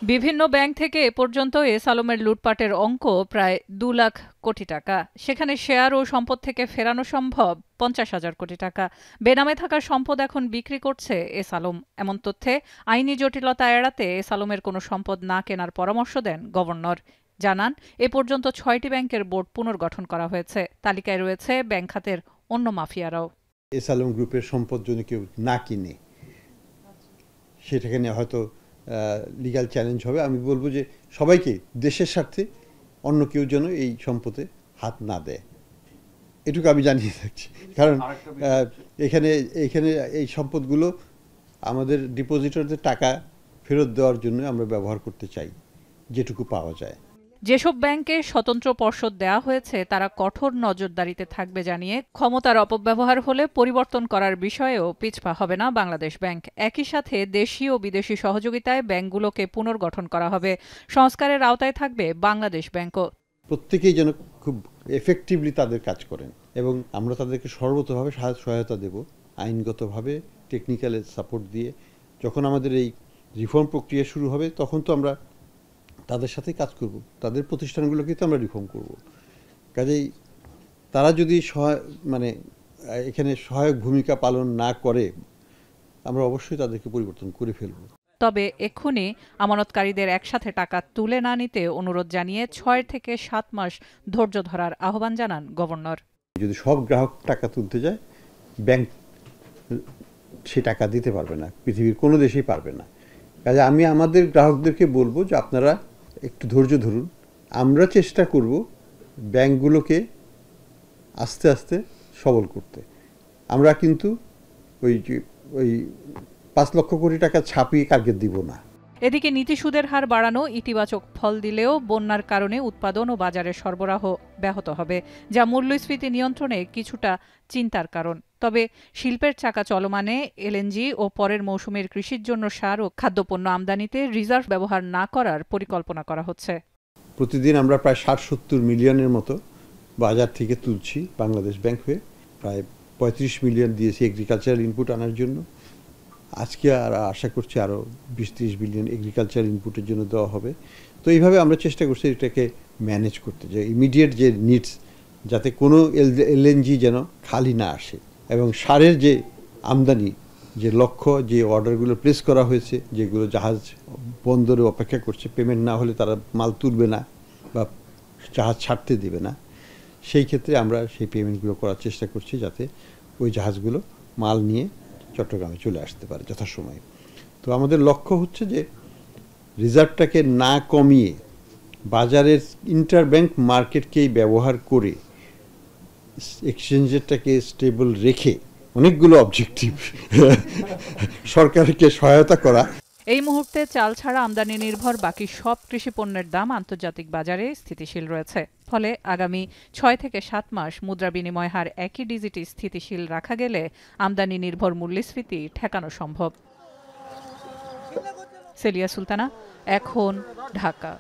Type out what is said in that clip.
বিভিন্ন ব্যাংক থেকে এ পর্যন্ত এস আলমের লুটপাটের অঙ্ক প্রায় 2 লাখ কোটি টাকা। সেখানে শেয়ার ও সম্পদ থেকে ফেরানো সম্ভব 50,000 কোটি টাকা। বেনামে থাকা সম্পদ এখন বিক্রি করছে এস আলম। এমন তথ্যে আইনি জটিলতা এড়াতে এস আলমের কোনো সম্পদ না কেনার পরামর্শ দেন গভর্নর। জানান, এ পর্যন্ত 6টি ব্যাংকের বোর্ড পুনর্গঠন করা হয়েছে। তালিকায় রয়েছে ব্যাংক খাতের অন্য মাফিয়ারাও। এস আলম গ্রুপের সম্পদ যদি কেউ না কিনে, সেটাকে নিয়ে হয়তো লিগ্যাল চ্যালেঞ্জ হবে। আমি বলবো যে সবাইকে দেশের স্বার্থে অন্য কেউ যেন এই সম্পদে হাত না দেয়, এটুকু আমি জানিয়ে থাকছি। কারণ এখানে এই সম্পদগুলো আমাদের ডিপোজিটরদের টাকা ফেরত দেওয়ার জন্য আমরা ব্যবহার করতে চাই, যেটুকু পাওয়া যায়। যেসব ব্যাংকে স্বতন্ত্র পর্ষদ দেওয়া হয়েছে তারা কঠোর নজরদারিতে থাকবে জানিয়ে ক্ষমতার অপব্যবহার হলে পরিবর্তন করার বিষয়েও পিছপা হবে না বাংলাদেশ ব্যাংক। একই সাথে দেশি ও বিদেশি সহযোগিতায় ব্যাংকগুলোকে পুনর্গঠন করা হবে। সংস্কারের আওতায় থাকবে বাংলাদেশ ব্যাংকও। প্রত্যেকেই যেন খুব এফেক্টিভলি তাদের কাজ করেন এবং আমরা তাদেরকে সর্বতোভাবে সহায়তা দেব, আইনগতভাবে টেকনিক্যাল সাপোর্ট দিয়ে। যখন আমাদের এই রিফর্ম প্রক্রিয়া শুরু হবে তখন তো আমরা তাদের সাথে কাজ করব, তাদের প্রতিষ্ঠানগুলোকে তো আমরা রিফর্ম করব। কাজেই তারা যদি এখানে সহায়ক ভূমিকা পালন না করে, আমরা অবশ্যই তাদেরকে পরিবর্তন করে ফেলব। তবে এক্ষুনি আমানতকারীদের একসাথে টাকা তুলে না নিতে অনুরোধ জানিয়ে 6 থেকে 7 মাস ধৈর্য ধরার আহ্বান জানান গভর্নর। যদি সব গ্রাহক টাকা তুলতে যায়, ব্যাংক সে টাকা দিতে পারবে না, পৃথিবীর কোনো দেশেই পারবে না। কাজে আমি আমাদের গ্রাহকদেরকে বলবো যে আপনারা একটু ধৈর্য ধরুন। আমরা চেষ্টা করব ব্যাংকগুলোকে আস্তে আস্তে সবল করতে। আমরা কিন্তু ওই 5 লক্ষ কোটি টাকা ছাপিয়ে কালকে দিব না। এদিকে নীতি সুদের হার বাড়ানো ইতিবাচক ফল দিলেও বন্যার কারণে উৎপাদন ও বাজারে সরবরাহ ব্যাহত হবে, যা মূল্যস্ফীতি নিয়ন্ত্রণে কিছুটা চিন্তার কারণ। তবে শিল্পের চাকা চলমানে এলএনজি ও পরের মৌসুমের কৃষির জন্য সার ও খাদ্যপণ্য আমদানিতে রিজার্ভ ব্যবহার না করার পরিকল্পনা করা হচ্ছে। প্রতিদিন আমরা প্রায় 60-70 মিলিয়নের মতো বাজার থেকে তুলছি বাংলাদেশ ব্যাংক হয়ে। প্রায় 35 মিলিয়ন দিয়েছি এগ্রিকালচারাল ইনপুট আনার জন্য। আজকে আর আশা করছি আরও 20-30 বিলিয়ন এগ্রিকালচার ইনপুটের জন্য দেওয়া হবে। তো এইভাবে আমরা চেষ্টা করছি এটাকে ম্যানেজ করতে, যে ইমিডিয়েট যে নিডস, যাতে কোনো এলএনজি যেন খালি না আসে, এবং সারের যে আমদানি, যে লক্ষ্য, যে অর্ডারগুলো প্লেস করা হয়েছে, যেগুলো জাহাজ বন্দরে অপেক্ষা করছে, পেমেন্ট না হলে তারা মাল তুলবে না বা জাহাজ ছাড়তে দেবে না, সেই ক্ষেত্রে আমরা সেই পেমেন্টগুলো করার চেষ্টা করছি, যাতে ওই জাহাজগুলো মাল নিয়ে চট্টগ্রামে চলে আসতে পারে যথাসময়ে। তো আমাদের লক্ষ্য হচ্ছে যে রিজার্ভটাকে না কমিয়ে বাজারের ইন্টারব্যাংক মার্কেটকেই ব্যবহার করে এক্সচেঞ্জেরটাকে স্টেবল রেখে অনেকগুলো অবজেক্টিভ সরকারকে সহায়তা করা। এই মুহূর্তে চাল ছাড়া আমদানি নির্ভর বাকি সব কৃষি পণ্যের দাম আন্তর্জাতিক বাজারে স্থিতিশীল রয়েছে। ফলে আগামী 6 থেকে 7 মাস মুদ্রা বিনিময় হার একই ডিজিটে স্থিতিশীল রাখা গেলে আমদানি নির্ভর মূল্যস্ফীতি ঠেকানো সম্ভব। সেলিয়া সুলতানা, এখন, ঢাকা।